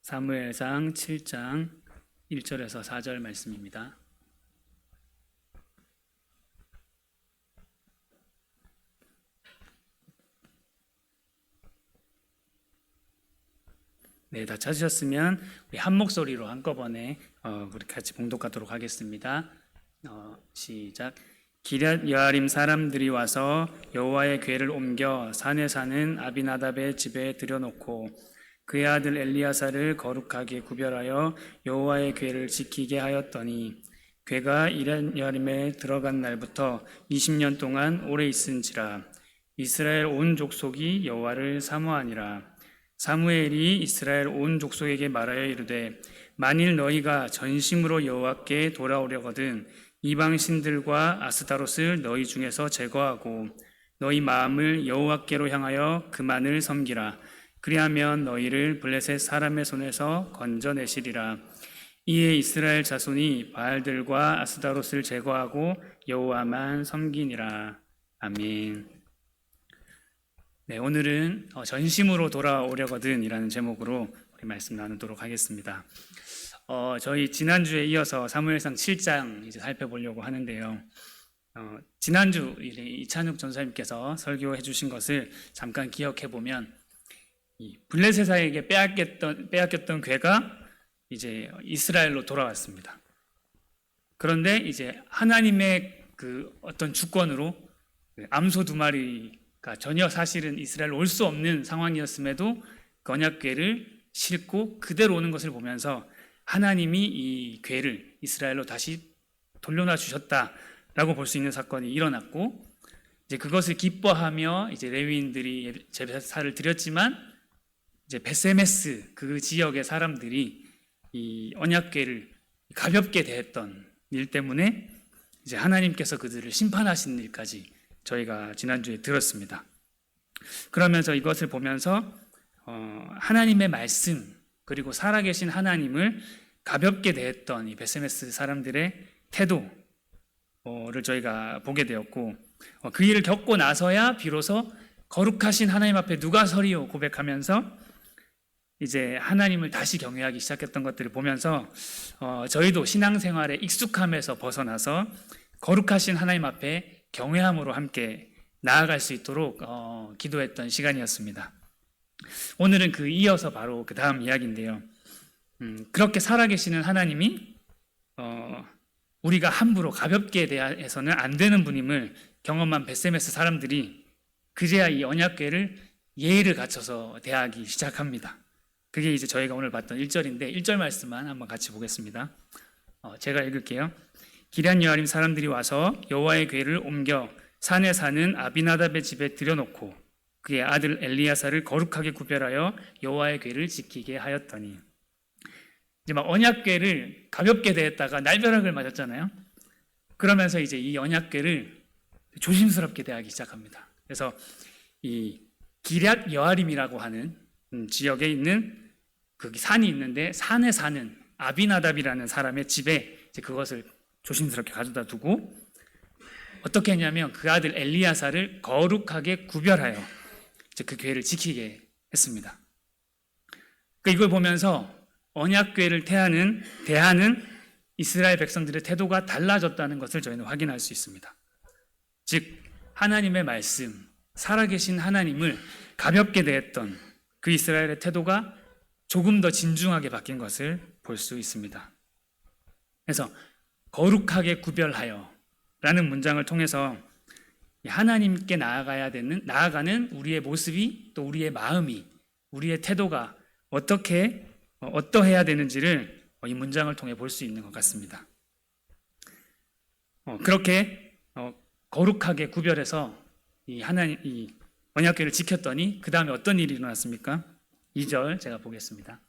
사무엘상 7장 1절에서 4절 말씀입니다. 네, 다 찾으셨으면 우리 한 목소리로 한꺼번에 우리 같이 봉독하도록 하겠습니다. 시작. 기럇 여아림 사람들이 와서 여호와의 궤를 옮겨 산에 사는 아비나답의 집에 들여놓고 그의 아들 엘리야사를 거룩하게 구별하여 여호와의 궤를 지키게 하였더니 궤가 기럇 여아림에 들어간 날부터 20년 동안 오래 있은지라. 이스라엘 온 족속이 여호와를 사모하니라. 사무엘이 이스라엘 온 족속에게 말하여 이르되 만일 너희가 전심으로 여호와께 돌아오려거든 이방 신들과 아스타롯을 너희 중에서 제거하고 너희 마음을 여호와께로 향하여 그만을 섬기라. 그리하면 너희를 블레셋 사람의 손에서 건져내시리라. 이에 이스라엘 자손이 바알들과 아스타롯을 제거하고 여호와만 섬기니라. 아멘. 네, 오늘은 전심으로 돌아오려거든 이라는 제목으로 우리 말씀 나누도록 하겠습니다. 저희 지난주에 이어서 사무엘상 7장 이제 살펴보려고 하는데요. 지난주 이찬욱 전사님께서 설교해 주신 것을 잠깐 기억해 보면 이 블레셋에게 빼앗겼던 궤가 이제 이스라엘로 돌아왔습니다. 그런데 이제 하나님의 그 어떤 주권으로 암소 2마리가 전혀 사실은 이스라엘로 올 수 없는 상황이었음에도 언약궤를 싣고 그대로 오는 것을 보면서 하나님이 이 궤를 이스라엘로 다시 돌려놔 주셨다라고 볼 수 있는 사건이 일어났고, 이제 그것을 기뻐하며 이제 레위인들이 제사를 드렸지만 이제 베세메스 그 지역의 사람들이 이 언약궤를 가볍게 대했던 일 때문에 이제 하나님께서 그들을 심판하신 일까지 저희가 지난주에 들었습니다. 그러면서 이것을 보면서 하나님의 말씀 그리고 살아계신 하나님을 가볍게 대했던 이 베세메스 사람들의 태도를 저희가 보게 되었고, 그 일을 겪고 나서야 비로소 거룩하신 하나님 앞에 누가 서리요 고백하면서 이제 하나님을 다시 경외하기 시작했던 것들을 보면서 저희도 신앙생활에 익숙함에서 벗어나서 거룩하신 하나님 앞에 경외함으로 함께 나아갈 수 있도록 기도했던 시간이었습니다. 오늘은 그 이어서 바로 그 다음 이야기인데요. 그렇게 살아계시는 하나님이 우리가 함부로 가볍게 대해서는 안 되는 분임을 경험한 베세메스 사람들이 그제야 이 언약궤를 예의를 갖춰서 대하기 시작합니다. 그게 이제 저희가 오늘 봤던 1절인데 1절 말씀만 한번 같이 보겠습니다. 제가 읽을게요. 기럇 여아림 사람들이 와서 여호와의 궤를 옮겨 산에 사는 아비나답의 집에 들여놓고 그의 아들 엘리야사를 거룩하게 구별하여 여호와의 궤를 지키게 하였더니, 이제 막 언약궤를 가볍게 대했다가 날벼락을 맞았잖아요. 그러면서 이제 이 언약궤를 조심스럽게 대하기 시작합니다. 그래서 이 기럇 여아림이라고 하는 지역에 있는 그 산이 있는데 산에 사는 아비나답이라는 사람의 집에 이제 그것을 조심스럽게 가져다 두고 어떻게 했냐면 그 아들 엘리야사를 거룩하게 구별하여 이제 그 궤를 지키게 했습니다. 그러니까 이걸 보면서 언약궤를 대하는 이스라엘 백성들의 태도가 달라졌다는 것을 저희는 확인할 수 있습니다. 즉 하나님의 말씀, 살아계신 하나님을 가볍게 대했던 그 이스라엘의 태도가 조금 더 진중하게 바뀐 것을 볼 수 있습니다. 그래서 거룩하게 구별하여 라는 문장을 통해서 하나님께 나아가는 우리의 모습이, 또 우리의 마음이, 우리의 태도가 어떠해야 되는지를 이 문장을 통해 볼 수 있는 것 같습니다. 그렇게 거룩하게 구별해서 이 언약궤를 지켰더니 그 다음에 어떤 일이 일어났습니까? 2절 제가 보겠습니다.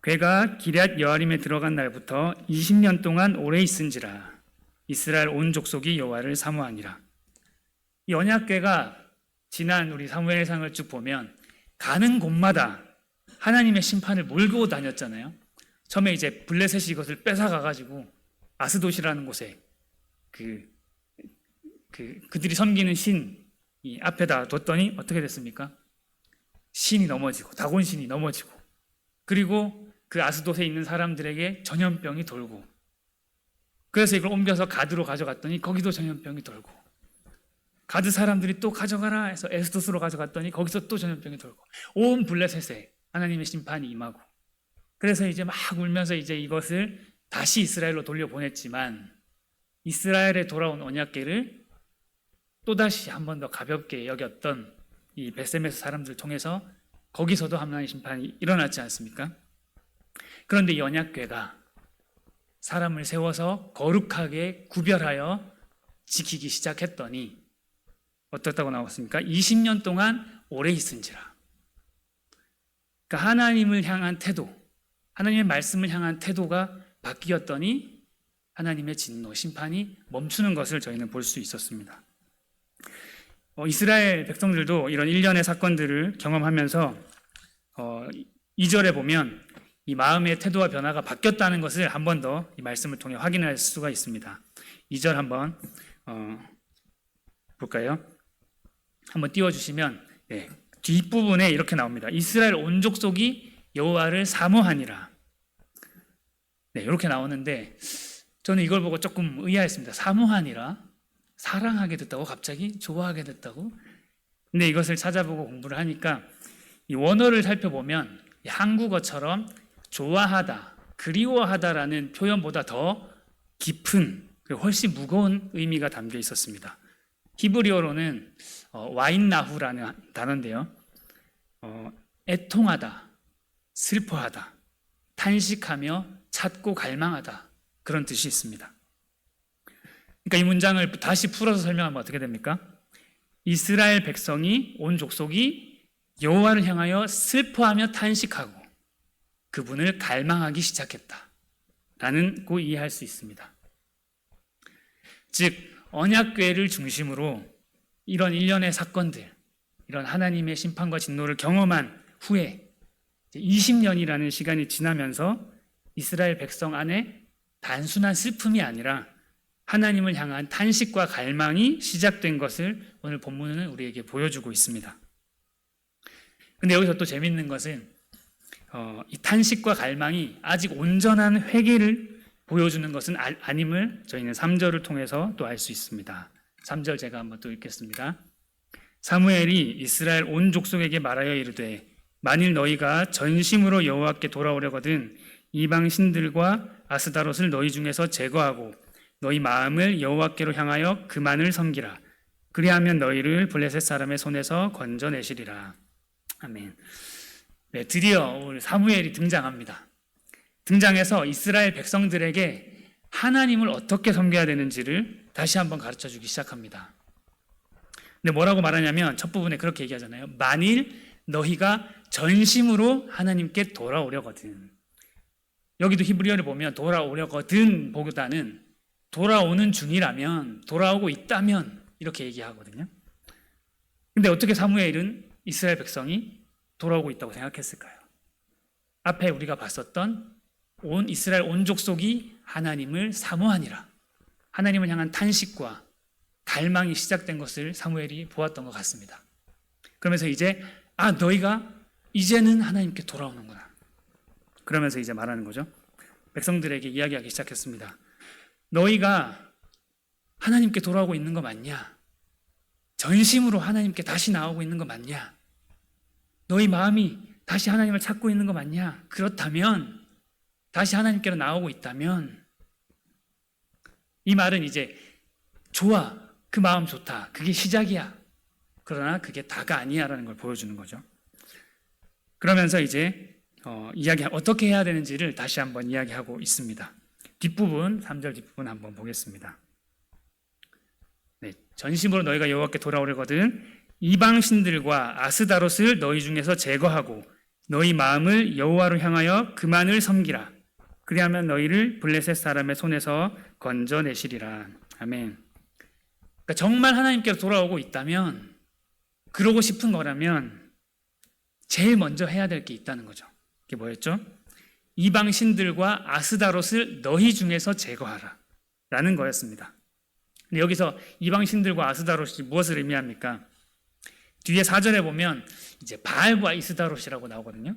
궤가 기럇 여아림에 들어간 날부터 20년 동안 오래 있은지라. 이스라엘 온 족속이 여호와를 사모하니라. 이 언약궤가 지난 우리 사무엘상을 쭉 보면 가는 곳마다 하나님의 심판을 몰고 다녔잖아요. 처음에 이제 블레셋이 이것을 뺏어가가지고 아스돗이라는 곳에 그들이 섬기는 신 이 앞에다 뒀더니 어떻게 됐습니까? 신이 넘어지고 다곤신이 넘어지고 그리고 그 아스돗에 있는 사람들에게 전염병이 돌고, 그래서 이걸 옮겨서 가드로 가져갔더니 거기도 전염병이 돌고, 가드 사람들이 또 가져가라 해서 에스돗으로 가져갔더니 거기서 또 전염병이 돌고, 온 블레셋에 하나님의 심판이 임하고, 그래서 이제 막 울면서 이제 이것을 다시 이스라엘로 돌려보냈지만, 이스라엘에 돌아온 언약궤를 또다시 한 번 더 가볍게 여겼던 이 베세메스 사람들을 통해서 거기서도 하나님의 심판이 일어났지 않습니까? 그런데 이 언약궤가 사람을 세워서 거룩하게 구별하여 지키기 시작했더니 어떻다고 나왔습니까? 20년 동안 오래 있은지라. 그러니까 하나님을 향한 태도, 하나님의 말씀을 향한 태도가 바뀌었더니 하나님의 진노, 심판이 멈추는 것을 저희는 볼 수 있었습니다. 이스라엘 백성들도 이런 일련의 사건들을 경험하면서 2절에 보면 이 마음의 태도와 변화가 바뀌었다는 것을 한 번 더 이 말씀을 통해 확인할 수가 있습니다. 2절 한번 볼까요? 한번 띄워주시면, 네, 뒷부분에 이렇게 나옵니다. 이스라엘 온 족속이 여호와를 사모하니라. 네, 이렇게 나오는데 저는 이걸 보고 조금 의아했습니다. 사모하니라? 사랑하게 됐다고? 갑자기? 좋아하게 됐다고? 근데 이것을 찾아보고 공부를 하니까 이 원어를 살펴보면 한국어처럼 좋아하다, 그리워하다라는 표현보다 더 깊은, 훨씬 무거운 의미가 담겨 있었습니다. 히브리어로는 와인나후라는 단어인데요. 애통하다, 슬퍼하다, 탄식하며 찾고 갈망하다, 그런 뜻이 있습니다. 그러니까 이 문장을 다시 풀어서 설명하면 어떻게 됩니까? 이스라엘 백성이, 온 족속이 여호와를 향하여 슬퍼하며 탄식하고 그분을 갈망하기 시작했다라는 고 이해할 수 있습니다. 즉 언약궤를 중심으로 이런 일련의 사건들, 이런 하나님의 심판과 진노를 경험한 후에 20년이라는 시간이 지나면서 이스라엘 백성 안에 단순한 슬픔이 아니라 하나님을 향한 탄식과 갈망이 시작된 것을 오늘 본문은 우리에게 보여주고 있습니다. 근데 여기서 또 재밌는 것은 이 탄식과 갈망이 아직 온전한 회개를 보여주는 것은 아님을 저희는 3절을 통해서 또 알 수 있습니다. 3절 제가 한번 또 읽겠습니다. 사무엘이 이스라엘 온 족속에게 말하여 이르되 만일 너희가 전심으로 여호와께 돌아오려거든 이방 신들과 아스다롯을 너희 중에서 제거하고 너희 마음을 여호와께로 향하여 그만을 섬기라. 그리하면 너희를 블레셋 사람의 손에서 건져내시리라. 아멘. 네, 드디어 오늘 사무엘이 등장합니다. 등장해서 이스라엘 백성들에게 하나님을 어떻게 섬겨야 되는지를 다시 한번 가르쳐 주기 시작합니다. 근데 뭐라고 말하냐면 첫 부분에 그렇게 얘기하잖아요. 만일 너희가 전심으로 하나님께 돌아오려거든. 여기도 히브리어를 보면 돌아오려거든 보다는 돌아오는 중이라면, 돌아오고 있다면 이렇게 얘기하거든요. 근데 어떻게 사무엘은 이스라엘 백성이 돌아오고 있다고 생각했을까요? 앞에 우리가 봤었던 온 이스라엘 온 족속이 하나님을 사모하니라, 하나님을 향한 탄식과 갈망이 시작된 것을 사무엘이 보았던 것 같습니다. 그러면서 이제 너희가 이제는 하나님께 돌아오는구나, 그러면서 이제 말하는 거죠. 백성들에게 이야기하기 시작했습니다. 너희가 하나님께 돌아오고 있는 거 맞냐? 전심으로 하나님께 다시 나오고 있는 거 맞냐? 너희 마음이 다시 하나님을 찾고 있는 거 맞냐? 그렇다면, 다시 하나님께로 나오고 있다면, 이 말은 이제 좋아, 그 마음 좋다, 그게 시작이야. 그러나 그게 다가 아니야 라는 걸 보여주는 거죠. 그러면서 이제 어떻게 해야 되는지를 다시 한번 이야기하고 있습니다. 뒷부분, 3절 뒷부분 한번 보겠습니다. 네, 전심으로 너희가 여호와께 돌아오려거든 이방 신들과 아스다롯을 너희 중에서 제거하고 너희 마음을 여호와로 향하여 그만을 섬기라. 그리하면 너희를 블레셋 사람의 손에서 건져내시리라. 아멘. 그러니까 정말 하나님께로 돌아오고 있다면, 그러고 싶은 거라면 제일 먼저 해야 될 게 있다는 거죠. 그게 뭐였죠? 이방 신들과 아스다롯을 너희 중에서 제거하라 라는 거였습니다. 근데 여기서 이방 신들과 아스다롯이 무엇을 의미합니까? 뒤에 4절에 보면 이제 바알과 이스다롯이라고 나오거든요.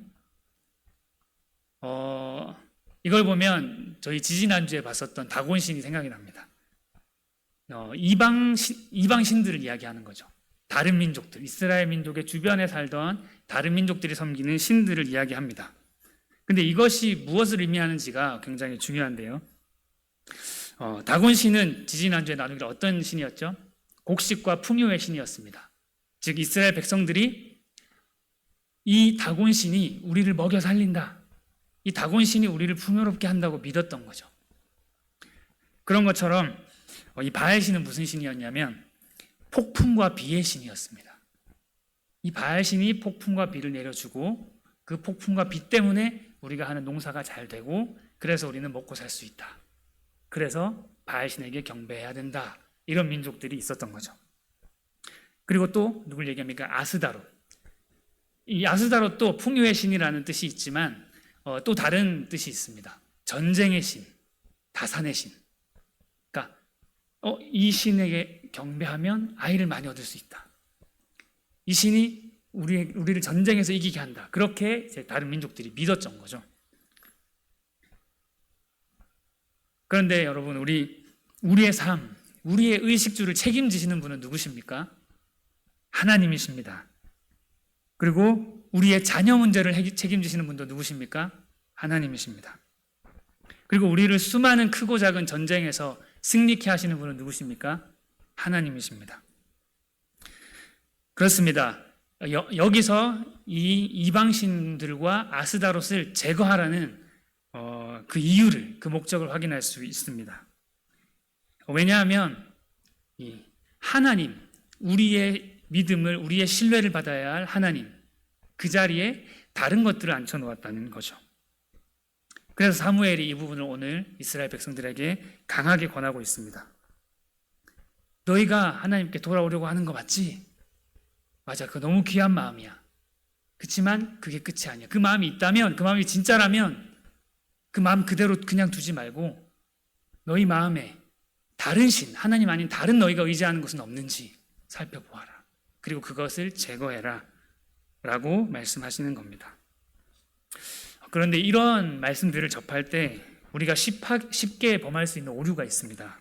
이걸 보면 저희 지지난주에 봤었던 다곤신이 생각이 납니다. 이방 신들을 이야기하는 거죠. 다른 민족들, 이스라엘 민족의 주변에 살던 다른 민족들이 섬기는 신들을 이야기합니다. 근데 이것이 무엇을 의미하는지가 굉장히 중요한데요. 다곤신은 지지난주에 나누기로 어떤 신이었죠? 곡식과 풍요의 신이었습니다. 즉 이스라엘 백성들이 이 다곤신이 우리를 먹여 살린다, 이 다곤신이 우리를 풍요롭게 한다고 믿었던 거죠. 그런 것처럼 이 바알신은 무슨 신이었냐면 폭풍과 비의 신이었습니다. 이 바알신이 폭풍과 비를 내려주고 그 폭풍과 비 때문에 우리가 하는 농사가 잘 되고 그래서 우리는 먹고 살 수 있다. 그래서 바알신에게 경배해야 된다. 이런 민족들이 있었던 거죠. 그리고 또 누굴 얘기합니까? 아스다롯. 이 아스다롯도 풍요의 신이라는 뜻이 있지만 또 다른 뜻이 있습니다. 전쟁의 신, 다산의 신. 그러니까 이 신에게 경배하면 아이를 많이 얻을 수 있다. 이 신이 우리를 전쟁에서 이기게 한다. 그렇게 이제 다른 민족들이 믿었던 거죠. 그런데 여러분, 우리의 삶, 우리의 의식주를 책임지시는 분은 누구십니까? 하나님이십니다. 그리고 우리의 자녀 문제를 책임지시는 분도 누구십니까? 하나님이십니다. 그리고 우리를 수많은 크고 작은 전쟁에서 승리케 하시는 분은 누구십니까? 하나님이십니다. 그렇습니다. 여기서 이 이방신들과 아스다롯을 제거하라는 그 이유를, 그 목적을 확인할 수 있습니다. 왜냐하면 이 하나님, 우리의 믿음을, 우리의 신뢰를 받아야 할 하나님, 그 자리에 다른 것들을 앉혀놓았다는 거죠. 그래서 사무엘이 이 부분을 오늘 이스라엘 백성들에게 강하게 권하고 있습니다. 너희가 하나님께 돌아오려고 하는 거 맞지? 맞아, 그거 너무 귀한 마음이야. 그렇지만 그게 끝이 아니야. 그 마음이 있다면, 그 마음이 진짜라면 그 마음 그대로 그냥 두지 말고 너희 마음에 다른 신, 하나님 아닌 다른 너희가 의지하는 것은 없는지 살펴보아라. 그리고 그것을 제거해라 라고 말씀하시는 겁니다. 그런데 이런 말씀들을 접할 때 우리가 쉽게 범할 수 있는 오류가 있습니다.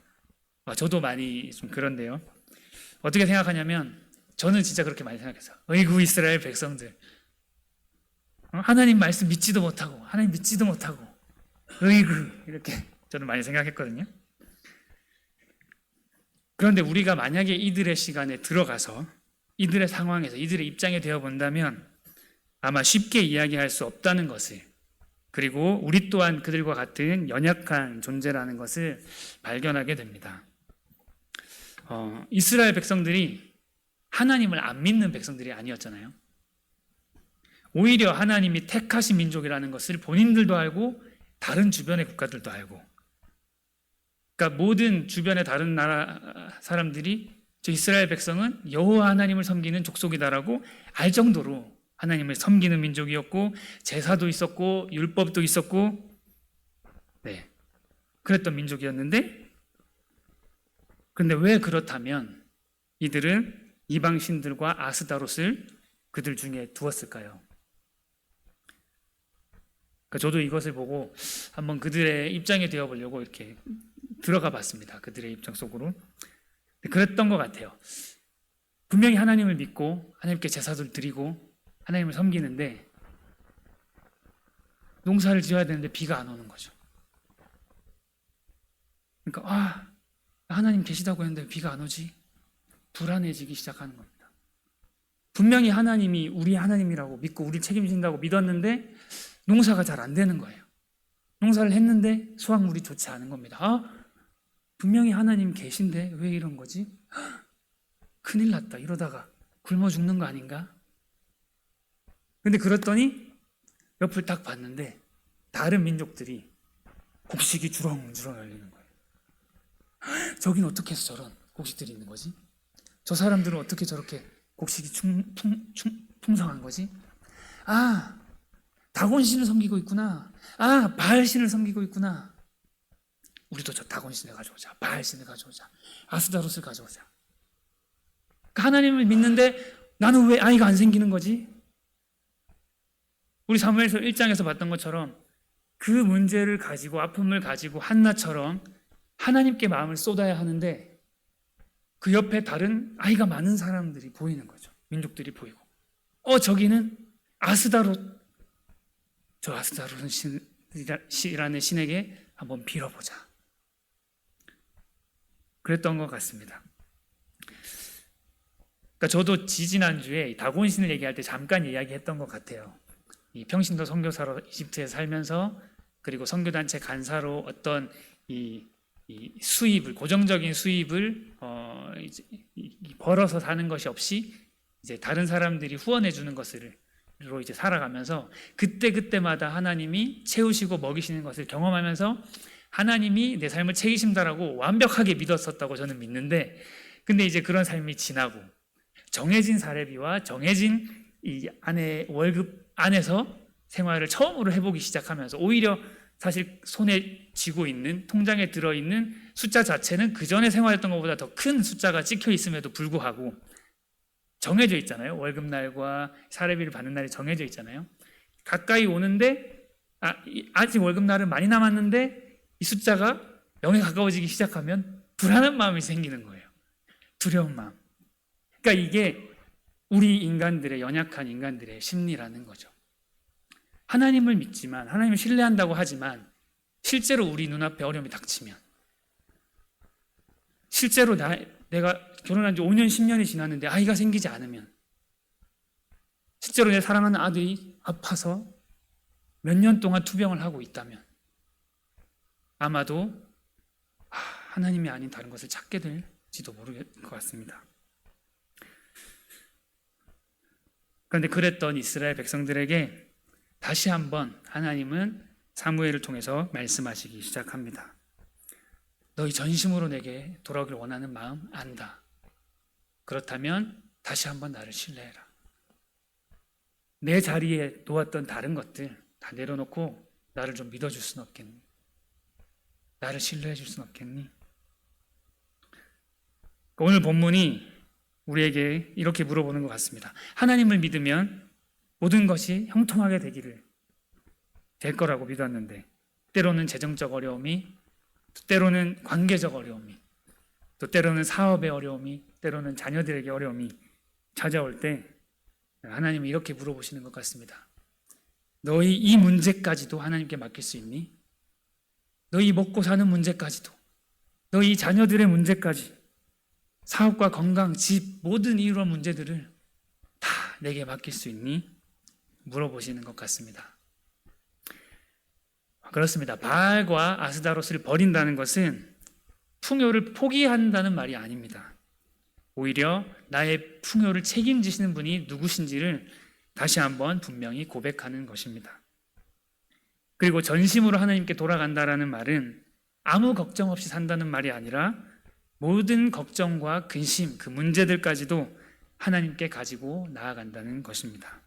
저도 많이 좀 그런데요. 어떻게 생각하냐면 저는 진짜 그렇게 많이 생각했어요. 어이구 이스라엘 백성들, 하나님 말씀 믿지도 못하고 하나님 믿지도 못하고 어이구, 이렇게 저는 많이 생각했거든요. 그런데 우리가 만약에 이들의 시간에 들어가서 이들의 상황에서 이들의 입장에 되어 본다면 아마 쉽게 이야기할 수 없다는 것을, 그리고 우리 또한 그들과 같은 연약한 존재라는 것을 발견하게 됩니다. 이스라엘 백성들이 하나님을 안 믿는 백성들이 아니었잖아요. 오히려 하나님이 택하신 민족이라는 것을 본인들도 알고 다른 주변의 국가들도 알고, 그러니까 모든 주변의 다른 나라 사람들이 저 이스라엘 백성은 여호와 하나님을 섬기는 족속이다라고 알 정도로 하나님을 섬기는 민족이었고 제사도 있었고 율법도 있었고 그랬던 민족이었는데, 그런데 왜 그렇다면 이들은 이방 신들과 아스다롯을 그들 중에 두었을까요? 그러니까 저도 이것을 보고 한번 그들의 입장에 되어 보려고 이렇게 들어가 봤습니다. 그들의 입장 속으로. 그랬던 것 같아요. 분명히 하나님을 믿고 하나님께 제사를 드리고 하나님을 섬기는데 농사를 지어야 되는데 비가 안 오는 거죠. 그러니까 하나님 계시다고 했는데 비가 안 오지? 불안해지기 시작하는 겁니다. 분명히 하나님이 우리 하나님이라고 믿고 우리 책임진다고 믿었는데 농사가 잘 안 되는 거예요. 농사를 했는데 수확물이 좋지 않은 겁니다. 분명히 하나님 계신데 왜 이런 거지? 큰일 났다. 이러다가 굶어 죽는 거 아닌가? 근데 그랬더니 옆을 딱 봤는데 다른 민족들이 곡식이 주렁주렁 열리는 거예요. 저긴 어떻게 해서 저런 곡식들이 있는 거지? 저 사람들은 어떻게 저렇게 곡식이 풍성한 거지? 다곤신을 섬기고 있구나. 바알신을 섬기고 있구나. 우리도 저 다곤신을 가져오자. 바알신을 가져오자. 아스다롯을 가져오자. 하나님을 믿는데 나는 왜 아이가 안 생기는 거지? 우리 사무엘서 1장에서 봤던 것처럼 그 문제를 가지고 아픔을 가지고 한나처럼 하나님께 마음을 쏟아야 하는데 그 옆에 다른 아이가 많은 사람들이 보이는 거죠. 민족들이 보이고 저기는 아스다롯, 저 아스다롯은 신이라는 신에게 한번 빌어보자. 그랬던 것 같습니다. 그러니까 저도 지지난주에 다곤 신을 얘기할 때 잠깐 이야기했던 것 같아요. 이 평신도 선교사로 이집트에 살면서 그리고 선교단체 간사로 어떤 이 수입을 고정적인 수입을 이제 벌어서 사는 것이 없이 이제 다른 사람들이 후원해 주는 것으로 이제 살아가면서 그때마다 하나님이 채우시고 먹이시는 것을 경험하면서 하나님이 내 삶을 책임진다라고 완벽하게 믿었었다고 저는 믿는데, 근데 이제 그런 삶이 지나고 정해진 사례비와 정해진 이 안에 월급 안에서 생활을 처음으로 해보기 시작하면서 오히려 사실 손에 쥐고 있는 통장에 들어있는 숫자 자체는 그 전에 생활했던 것보다 더 큰 숫자가 찍혀 있음에도 불구하고 정해져 있잖아요. 월급날과 사례비를 받는 날이 정해져 있잖아요. 가까이 오는데 아직 월급날은 많이 남았는데 이 숫자가 0에 가까워지기 시작하면 불안한 마음이 생기는 거예요. 두려운 마음. 그러니까 이게 우리 인간들의 연약한 인간들의 심리라는 거죠. 하나님을 믿지만 하나님을 신뢰한다고 하지만 실제로 우리 눈앞에 어려움이 닥치면 실제로 내가 결혼한 지 5년 10년이 지났는데 아이가 생기지 않으면 실제로 내 사랑하는 아들이 아파서 몇 년 동안 투병을 하고 있다면 아마도 하나님이 아닌 다른 것을 찾게 될지도 모를 것 같습니다. 그런데 그랬던 이스라엘 백성들에게 다시 한번 하나님은 사무엘을 통해서 말씀하시기 시작합니다. 너희 전심으로 내게 돌아오길 원하는 마음 안다. 그렇다면 다시 한번 나를 신뢰해라. 내 자리에 놓았던 다른 것들 다 내려놓고 나를 좀 믿어줄 수는 없겠니? 나를 신뢰해줄 수는 없겠니? 오늘 본문이 우리에게 이렇게 물어보는 것 같습니다. 하나님을 믿으면 모든 것이 형통하게 될 거라고 믿었는데 때로는 재정적 어려움이, 또 때로는 관계적 어려움이, 또 때로는 사업의 어려움이, 때로는 자녀들에게 어려움이 찾아올 때 하나님은 이렇게 물어보시는 것 같습니다. 너희 이 문제까지도 하나님께 맡길 수 있니? 너희 먹고 사는 문제까지도, 너희 자녀들의 문제까지, 사업과 건강, 집, 모든 이런 문제들을 다 내게 맡길 수 있니? 물어보시는 것 같습니다. 그렇습니다. 바알과 아스다롯을 버린다는 것은 풍요를 포기한다는 말이 아닙니다. 오히려 나의 풍요를 책임지시는 분이 누구신지를 다시 한번 분명히 고백하는 것입니다. 그리고 전심으로 하나님께 돌아간다라는 말은 아무 걱정 없이 산다는 말이 아니라 모든 걱정과 근심, 그 문제들까지도 하나님께 가지고 나아간다는 것입니다.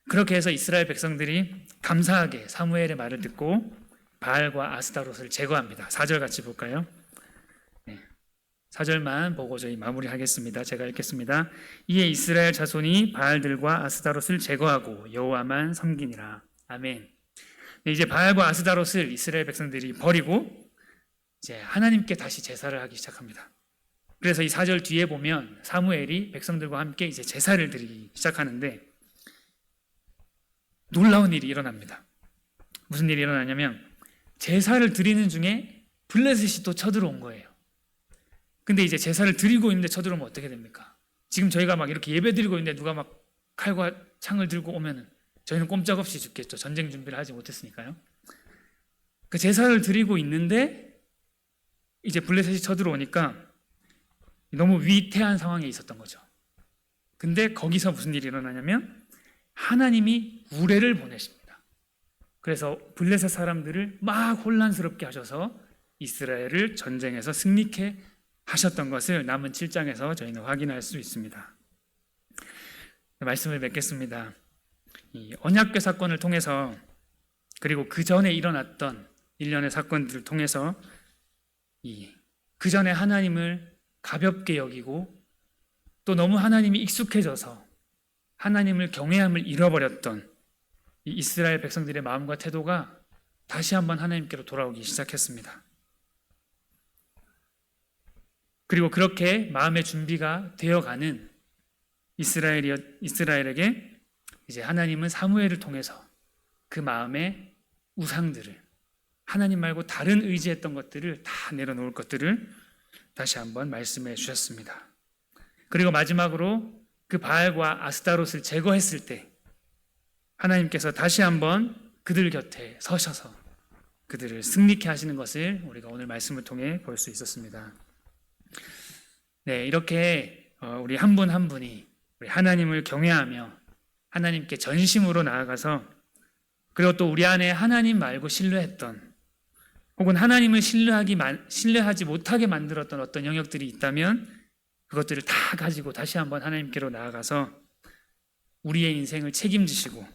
그렇게 해서 이스라엘 백성들이 감사하게 사무엘의 말을 듣고 바알과 아스타롯을 제거합니다. 4절 같이 볼까요? 4절만 보고 저희 마무리하겠습니다. 제가 읽겠습니다. 이에 이스라엘 자손이 바알들과 아스타롯을 제거하고 여호와만 섬기니라. 아멘. 이제 바알과 아스타롯을 이스라엘 백성들이 버리고 이제 하나님께 다시 제사를 하기 시작합니다. 그래서 이 4절 뒤에 보면 사무엘이 백성들과 함께 이제 제사를 드리기 시작하는데 놀라운 일이 일어납니다. 무슨 일이 일어나냐면 제사를 드리는 중에 블레셋이 또 쳐들어온 거예요. 근데 이제 제사를 드리고 있는데 쳐들어오면 어떻게 됩니까? 지금 저희가 막 이렇게 예배 드리고 있는데 누가 막 칼과 창을 들고 오면은 저희는 꼼짝없이 죽겠죠. 전쟁 준비를 하지 못했으니까요. 그 제사를 드리고 있는데 이제 블레셋이 쳐들어오니까 너무 위태한 상황에 있었던 거죠. 근데 거기서 무슨 일이 일어나냐면 하나님이 우레를 보내십니다. 그래서 블레셋 사람들을 막 혼란스럽게 하셔서 이스라엘을 전쟁에서 승리케 하셨던 것을 남은 7장에서 저희는 확인할 수 있습니다. 말씀을 맺겠습니다. 이 언약궤 사건을 통해서 그리고 그 전에 일어났던 일련의 사건들을 통해서 그 전에 하나님을 가볍게 여기고 또 너무 하나님이 익숙해져서 하나님을 경외함을 잃어버렸던 이 이스라엘 백성들의 마음과 태도가 다시 한번 하나님께로 돌아오기 시작했습니다. 그리고 그렇게 마음의 준비가 되어가는 이스라엘에게 이제 하나님은 사무엘을 통해서 그 마음의 우상들을, 하나님 말고 다른 의지했던 것들을 다 내려놓을 것들을 다시 한번 말씀해 주셨습니다. 그리고 마지막으로 그 바알과 아스타롯을 제거했을 때 하나님께서 다시 한번 그들 곁에 서셔서 그들을 승리케 하시는 것을 우리가 오늘 말씀을 통해 볼 수 있었습니다. 네, 이렇게 우리 한 분 한 분이 우리 하나님을 경외하며 하나님께 전심으로 나아가서, 그리고 또 우리 안에 하나님 말고 신뢰했던, 혹은 하나님을 신뢰하지 못하게 만들었던 어떤 영역들이 있다면 그것들을 다 가지고 다시 한번 하나님께로 나아가서 우리의 인생을 책임지시고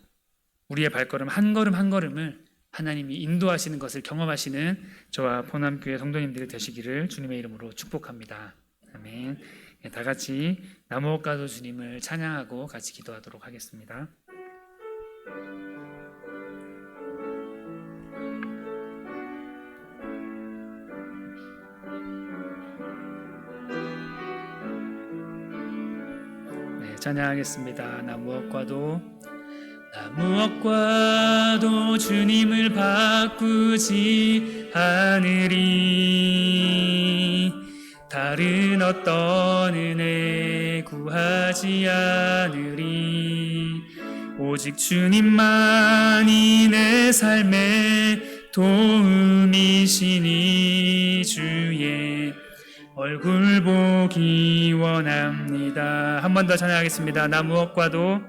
우리의 발걸음 한 걸음 한 걸음을 하나님이 인도하시는 것을 경험하시는 저와 포남교회 성도님들이 되시기를 주님의 이름으로 축복합니다. 아멘. 다 같이 나무옥가도 주님을 찬양하고 같이 기도하도록 하겠습니다. 네, 찬양하겠습니다. 나무옥과도 주님을 바꾸지 않으리. 다른 어떤 은혜 구하지 않으리. 오직 주님만이 내 삶의 도움이시니 주의 얼굴 보기 원합니다. 한 번 더 찬양하겠습니다. 나무옥과도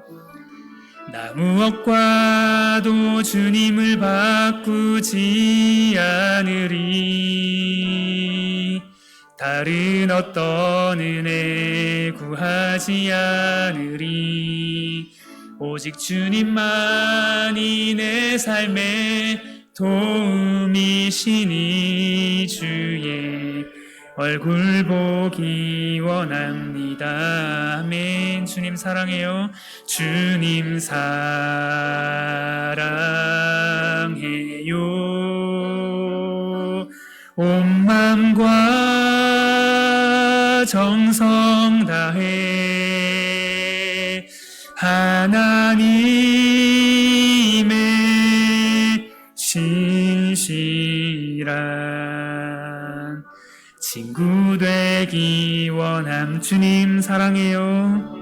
주님을 바꾸지 않으리. 다른 어떤 은혜 구하지 않으리. 오직 주님만이 내 삶의 도움이시니 주의 얼굴 보기 원합니다. 아멘. 주님 사랑해요. 주님 사랑해요. 온 맘과 정성 다해 하나님의 신실한 친구 되기 원함. 주님 사랑해요.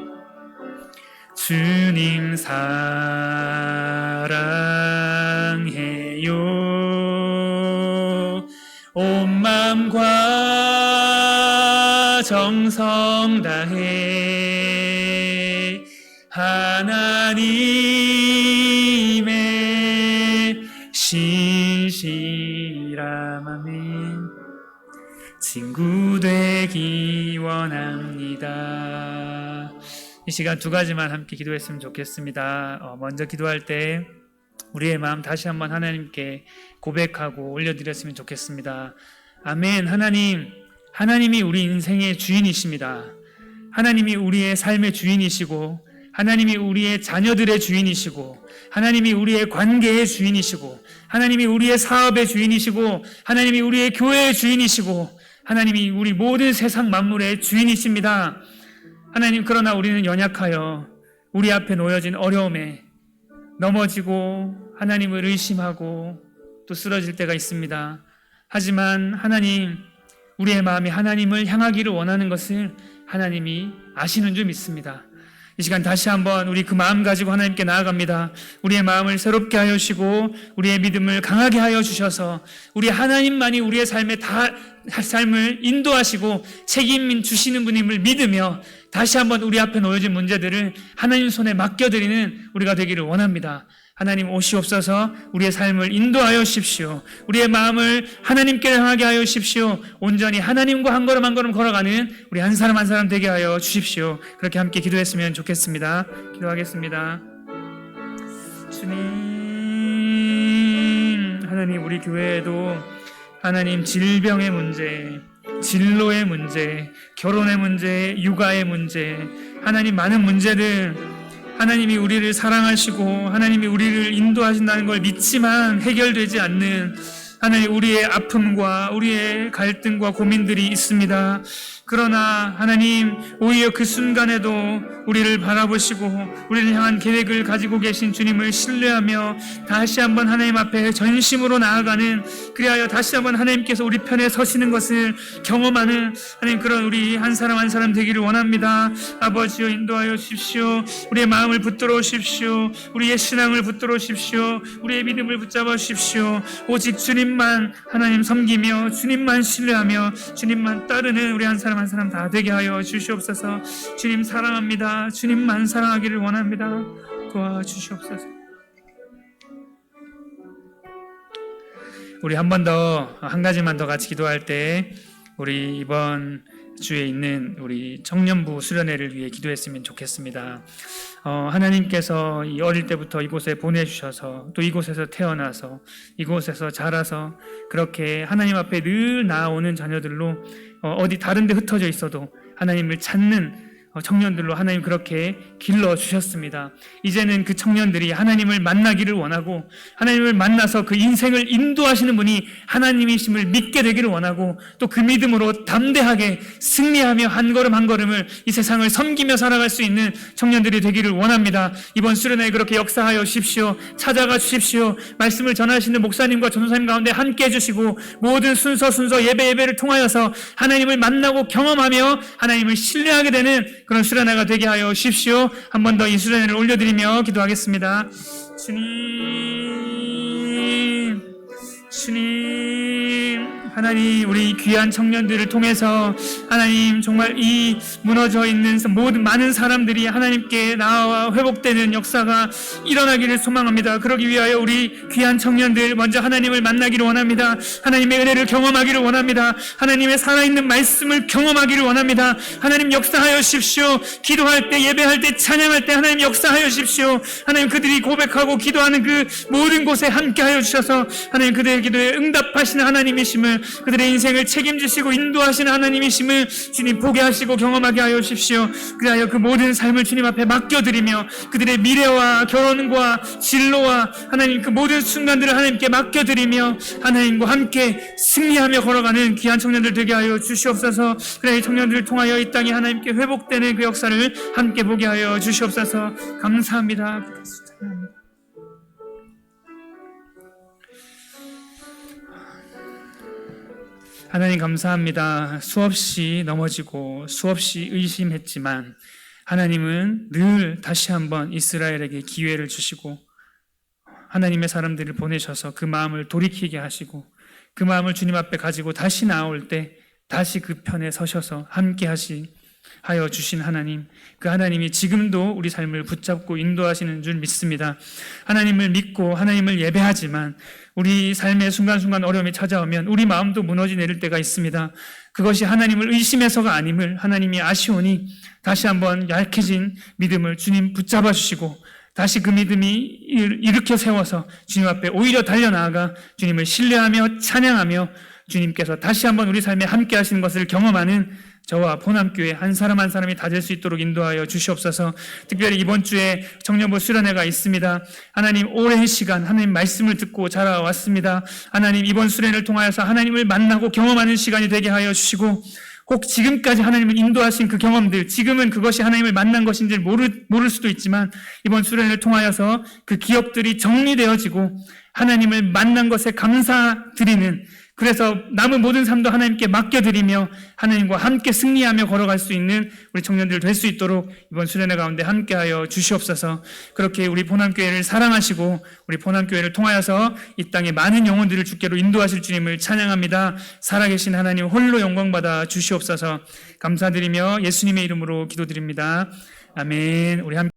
주님 사랑해요. 온 마음과 정성 다해 하나님의 신실함. 아멘. 친구 되기 원합니다. 이 시간 두 가지만 함께 기도했으면 좋겠습니다. 먼저 기도할 때 우리의 마음 다시 한번 하나님께 고백하고 올려드렸으면 좋겠습니다. 아멘. 하나님이 우리 인생의 주인이십니다. 하나님이 우리의 삶의 주인이시고, 하나님이 우리의 자녀들의 주인이시고, 하나님이 우리의 관계의 주인이시고, 하나님이 우리의 사업의 주인이시고, 하나님이 우리의 교회의 주인이시고, 하나님이 우리 모든 세상 만물의 주인이십니다. 하나님, 그러나 우리는 연약하여 우리 앞에 놓여진 어려움에 넘어지고 하나님을 의심하고 또 쓰러질 때가 있습니다. 하지만 하나님, 우리의 마음이 하나님을 향하기를 원하는 것을 하나님이 아시는 줄 믿습니다. 이 시간 다시 한번 우리 그 마음 가지고 하나님께 나아갑니다. 우리의 마음을 새롭게 하여 주시고 우리의 믿음을 강하게 하여 주셔서 우리 하나님만이 우리의 삶을 인도하시고 책임 주시는 분임을 믿으며 다시 한번 우리 앞에 놓여진 문제들을 하나님 손에 맡겨드리는 우리가 되기를 원합니다. 하나님 오시옵소서. 우리의 삶을 인도하여 주십시오. 우리의 마음을 하나님께 향하게 하여 주십시오. 온전히 하나님과 한 걸음 한 걸음 걸어가는 우리 한 사람 한 사람 되게 하여 주십시오. 그렇게 함께 기도했으면 좋겠습니다. 기도하겠습니다. 주님, 하나님, 우리 교회에도 하나님 질병의 문제, 진로의 문제, 결혼의 문제, 육아의 문제, 하나님 많은 문제들, 하나님이 우리를 사랑하시고 하나님이 우리를 인도하신다는 걸 믿지만 해결되지 않는 하나님, 우리의 아픔과 우리의 갈등과 고민들이 있습니다. 그러나 하나님, 오히려 그 순간에도 우리를 바라보시고 우리를 향한 계획을 가지고 계신 주님을 신뢰하며 다시 한번 하나님 앞에 전심으로 나아가는, 그리하여 다시 한번 하나님께서 우리 편에 서시는 것을 경험하는 하나님, 그런 우리 한 사람 한 사람 되기를 원합니다. 아버지여, 인도하여 주십시오. 우리의 마음을 붙들어 주십시오. 우리의 신앙을 붙들어 주십시오. 우리의 믿음을 붙잡아 주십시오. 오직 주님만 하나님 섬기며 주님만 신뢰하며 주님만 따르는 우리 한 사람 한 사람 다 되게 하여 주시옵소서. 주님 사랑합니다. 주님만 사랑하기를 원합니다. 도와주시옵소서. 우리 한 번 더, 한 가지만 더 같이 기도할 때, 우리 이번 주에 있는 우리 청년부 수련회를 위해 기도했으면 좋겠습니다. 하나님께서 이 어릴 때부터 이곳에 보내주셔서 또 이곳에서 태어나서 이곳에서 자라서 그렇게 하나님 앞에 늘 나아오는 자녀들로 어디 다른 데 흩어져 있어도 하나님을 찾는 청년들로 하나님 그렇게 길러주셨습니다. 이제는 그 청년들이 하나님을 만나기를 원하고 하나님을 만나서 그 인생을 인도하시는 분이 하나님이심을 믿게 되기를 원하고 또 그 믿음으로 담대하게 승리하며 한 걸음 한 걸음을 이 세상을 섬기며 살아갈 수 있는 청년들이 되기를 원합니다. 이번 수련회에 그렇게 역사하여 주십시오. 찾아가 주십시오. 말씀을 전하시는 목사님과 전도사님 가운데 함께 해주시고 모든 순서 예배를 통하여서 하나님을 만나고 경험하며 하나님을 신뢰하게 되는 그런 수련회가 되게 하여 주십시오. 한 번 더 이 수련회를 올려드리며 기도하겠습니다. 주님, 하나님, 우리 귀한 청년들을 통해서 하나님 정말 이 무너져 있는 모든 많은 사람들이 하나님께 나와 회복되는 역사가 일어나기를 소망합니다. 그러기 위하여 우리 귀한 청년들 먼저 하나님을 만나기를 원합니다. 하나님의 은혜를 경험하기를 원합니다. 하나님의 살아있는 말씀을 경험하기를 원합니다. 하나님 역사하여 주십시오. 기도할 때, 예배할 때, 찬양할 때 하나님 역사하여 주십시오. 하나님 그들이 고백하고 기도하는 그 모든 곳에 함께하여 주셔서 하나님 그들의 기도에 응답하시는 하나님이심을, 그들의 인생을 책임지시고 인도하시는 하나님이심을 주님 보게 하시고 경험하게 하여 주십시오. 그리하여 그 모든 삶을 주님 앞에 맡겨드리며 그들의 미래와 결혼과 진로와 하나님 그 모든 순간들을 하나님께 맡겨드리며 하나님과 함께 승리하며 걸어가는 귀한 청년들 되게 하여 주시옵소서. 그래, 이 청년들을 통하여 이 땅에 하나님께 회복되는 그 역사를 함께 보게 하여 주시옵소서. 감사합니다. 하나님 감사합니다. 수없이 넘어지고 수없이 의심했지만 하나님은 늘 다시 한번 이스라엘에게 기회를 주시고 하나님의 사람들을 보내셔서 그 마음을 돌이키게 하시고 그 마음을 주님 앞에 가지고 다시 나올 때 다시 그 편에 서셔서 함께 하여 주신 하나님, 그 하나님이 지금도 우리 삶을 붙잡고 인도하시는 줄 믿습니다. 하나님을 믿고 하나님을 예배하지만 우리 삶의 순간순간 어려움이 찾아오면 우리 마음도 무너지 내릴 때가 있습니다. 그것이 하나님을 의심해서가 아님을 하나님이 아시오니 다시 한번 약해진 믿음을 주님 붙잡아 주시고 다시 그 믿음이 일으켜 세워서 주님 앞에 오히려 달려나아가 주님을 신뢰하며 찬양하며 주님께서 다시 한번 우리 삶에 함께 하시는 것을 경험하는 저와 포남교회 한 사람 한 사람이 다 될 수 있도록 인도하여 주시옵소서. 특별히 이번 주에 청년부 수련회가 있습니다. 하나님, 오랜 시간 하나님 말씀을 듣고 자라왔습니다. 하나님, 이번 수련회를 통하여서 하나님을 만나고 경험하는 시간이 되게 하여 주시고 혹 지금까지 하나님을 인도하신 그 경험들, 지금은 그것이 하나님을 만난 것인지 모를 수도 있지만 이번 수련회를 통하여서 그 기억들이 정리되어지고 하나님을 만난 것에 감사드리는, 그래서 남은 모든 삶도 하나님께 맡겨드리며 하나님과 함께 승리하며 걸어갈 수 있는 우리 청년들 될 수 있도록 이번 수련회 가운데 함께하여 주시옵소서. 그렇게 우리 포남교회를 사랑하시고 우리 포남교회를 통하여서 이 땅에 많은 영혼들을 주께로 인도하실 주님을 찬양합니다. 살아계신 하나님 홀로 영광받아 주시옵소서. 감사드리며 예수님의 이름으로 기도드립니다. 아멘. 우리 함께